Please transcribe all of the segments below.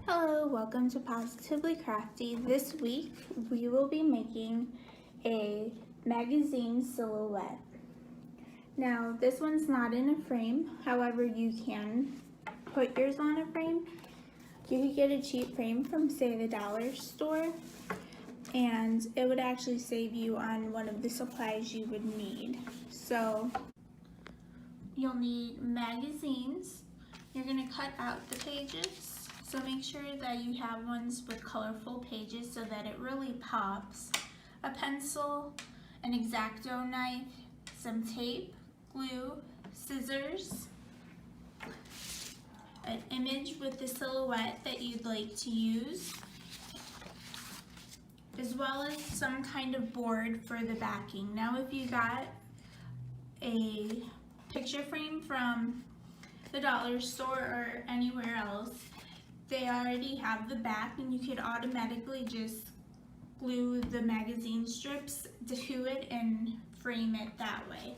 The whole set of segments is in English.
Hello, welcome to Positively Crafty. This week we will be making a magazine silhouette. Now this one's not in a frame, however you can put yours on a frame. You could get a cheap frame from say the dollar store and it would actually save you on one of the supplies you would need. So you'll need magazines. You're going to cut out the pages. So make sure that you have ones with colorful pages so that it really pops. A pencil, an X-Acto knife, some tape, glue, scissors, an image with the silhouette that you'd like to use, as well as some kind of board for the backing. Now if you got a picture frame from the dollar store or anywhere else, they already have the back and you could automatically just glue the magazine strips to it and frame it that way.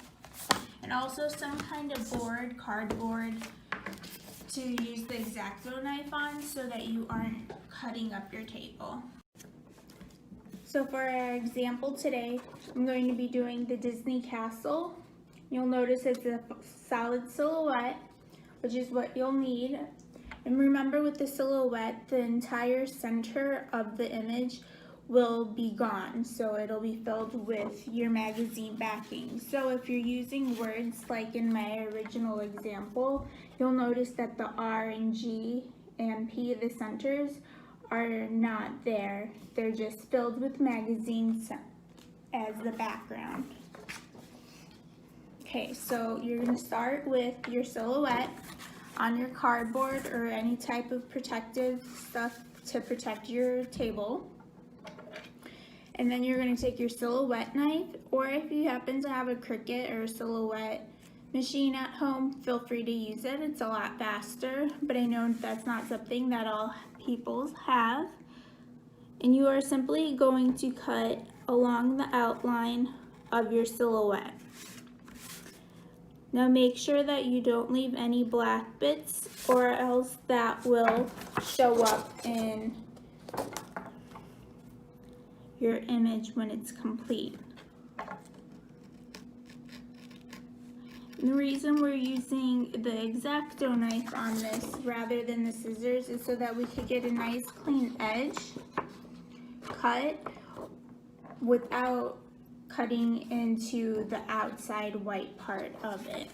And also some kind of board, cardboard, to use the X-Acto knife on so that you aren't cutting up your table. So for our example today, I'm going to be doing the Disney castle. You'll notice it's a solid silhouette, which is what you'll need. And remember, with the silhouette, the entire center of the image will be gone, so it'll be filled with your magazine backing. So if you're using words like in my original example, you'll notice that the R and G and P, the centers, are not there. They're just filled with magazines as the background. Okay, so you're going to start with your silhouette on your cardboard or any type of protective stuff to protect your table. And then you're going to take your silhouette knife, or if you happen to have a Cricut or a silhouette machine at home, feel free to use it. It's a lot faster, but I know that's not something that all people have. And you are simply going to cut along the outline of your silhouette. Now make sure that you don't leave any black bits, or else that will show up in your image when it's complete. And the reason we're using the X-Acto knife on this rather than the scissors is so that we could get a nice clean edge cut without cutting into the outside white part of it.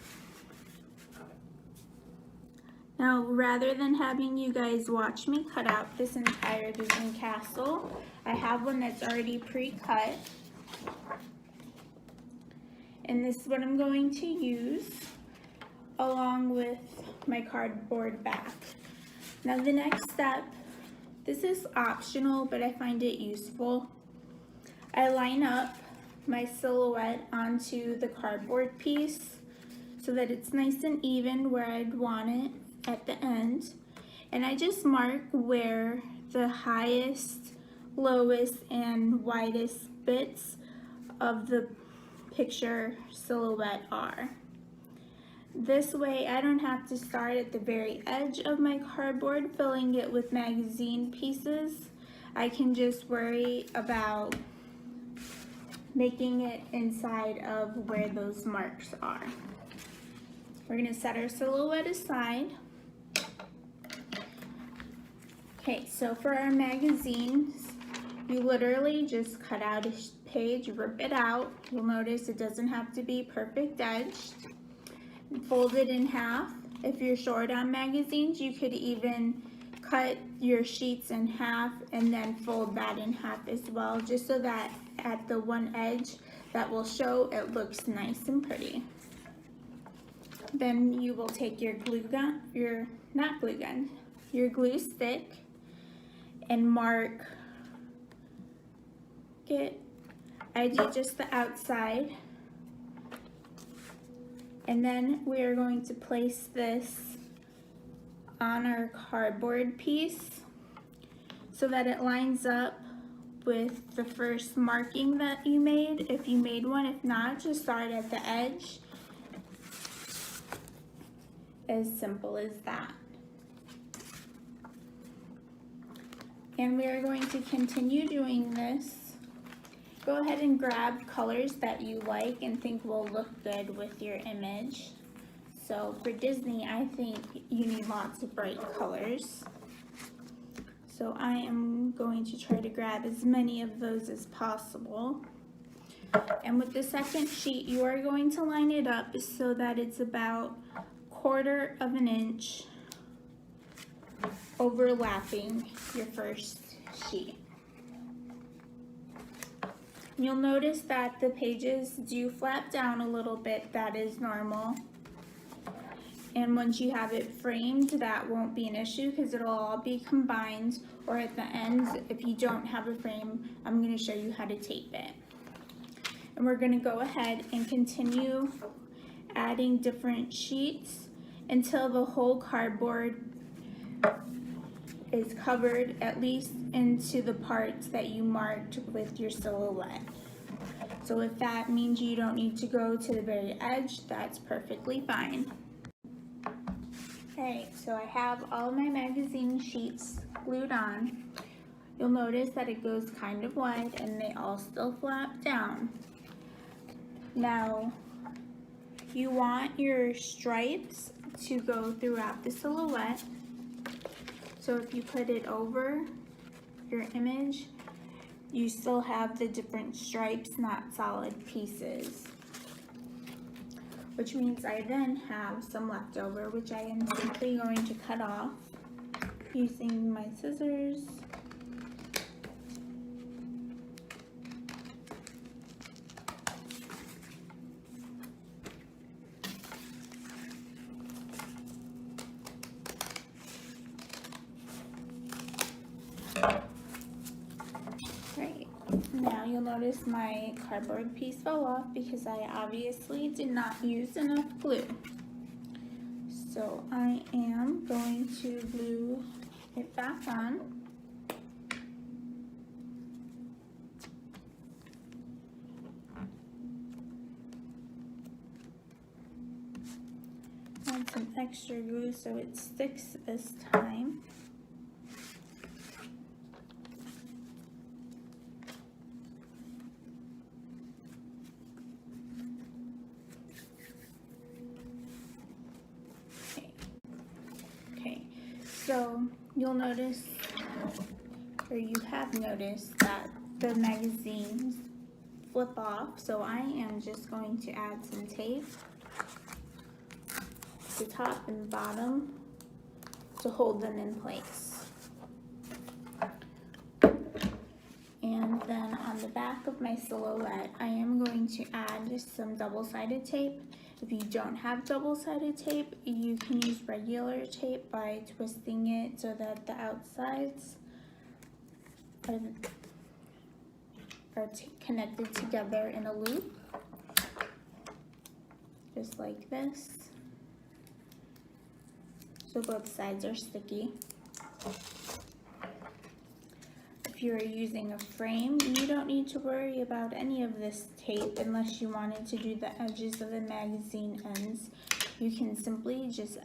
Now, rather than having you guys watch me cut out this entire Disney castle, I have one that's already pre-cut. And this is what I'm going to use along with my cardboard back. Now the next step, this is optional, but I find it useful. I line up my silhouette onto the cardboard piece so that it's nice and even where I'd want it at the end. And I just mark where the highest, lowest, and widest bits of the picture silhouette are. This way I don't have to start at the very edge of my cardboard filling it with magazine pieces. I can just worry about making it inside of where those marks are. We're going to set our silhouette aside. Okay, so for our magazines, you literally just cut out a page, rip it out. You'll notice it doesn't have to be perfect edged. Fold it in half. If you're short on magazines, you could even cut your sheets in half and then fold that in half as well, just so that at the one edge that will show, it looks nice and pretty. Then you will take your glue gun, your glue stick, and mark it. I do just the outside. And then we are going to place this on our cardboard piece so that it lines up with the first marking that you made, if you made one. If not, just start at the edge. As simple as that. And we are going to continue doing this. Go ahead and grab colors that you like and think will look good with your image. So for Disney, I think you need lots of bright colors. So I am going to try to grab as many of those as possible. And with the second sheet, you are going to line it up so that it's about 1/4 of an inch overlapping your first sheet. You'll notice that the pages do flap down a little bit. That is normal. And once you have it framed, that won't be an issue because it'll all be combined, or at the end, if you don't have a frame, I'm going to show you how to tape it. And we're going to go ahead and continue adding different sheets until the whole cardboard is covered, at least into the parts that you marked with your silhouette. So if that means you don't need to go to the very edge, that's perfectly fine. Alright, so I have all my magazine sheets glued on. You'll notice that it goes kind of wide and they all still flap down. Now, you want your stripes to go throughout the silhouette. So if you put it over your image, you still have the different stripes, not solid pieces. Which means I then have some left over, which I am simply going to cut off using my scissors. Right, now you'll notice my cardboard piece fell off because I obviously did not use enough glue. So I am going to glue it back on. Add some extra glue so it sticks this time. So you'll notice, or you have noticed, that the magazines flip off. So I am just going to add some tape to top and bottom to hold them in place. And then on the back of my silhouette, I am going to add some double-sided tape. If you don't have double-sided tape, you can use regular tape by twisting it so that the outsides are connected together in a loop, just like this. So both sides are sticky. If you're using a frame, you don't need to worry about any of this tape unless you wanted to do the edges of the magazine ends. You can simply just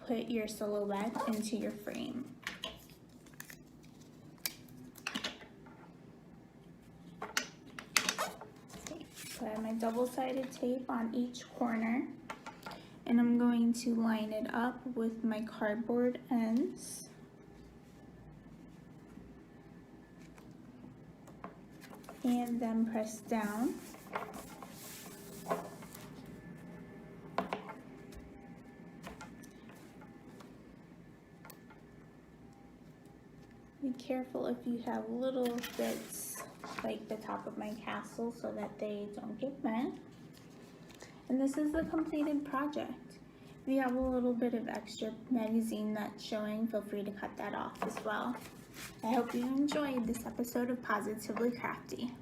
put your silhouette into your frame. Okay, so I have my double-sided tape on each corner, and I'm going to line it up with my cardboard ends. And then press down. Be careful if you have little bits like the top of my castle so that they don't get bent. And this is the completed project. If you have a little bit of extra magazine that's showing, feel free to cut that off as well. I hope you enjoyed this episode of Positively Crafty.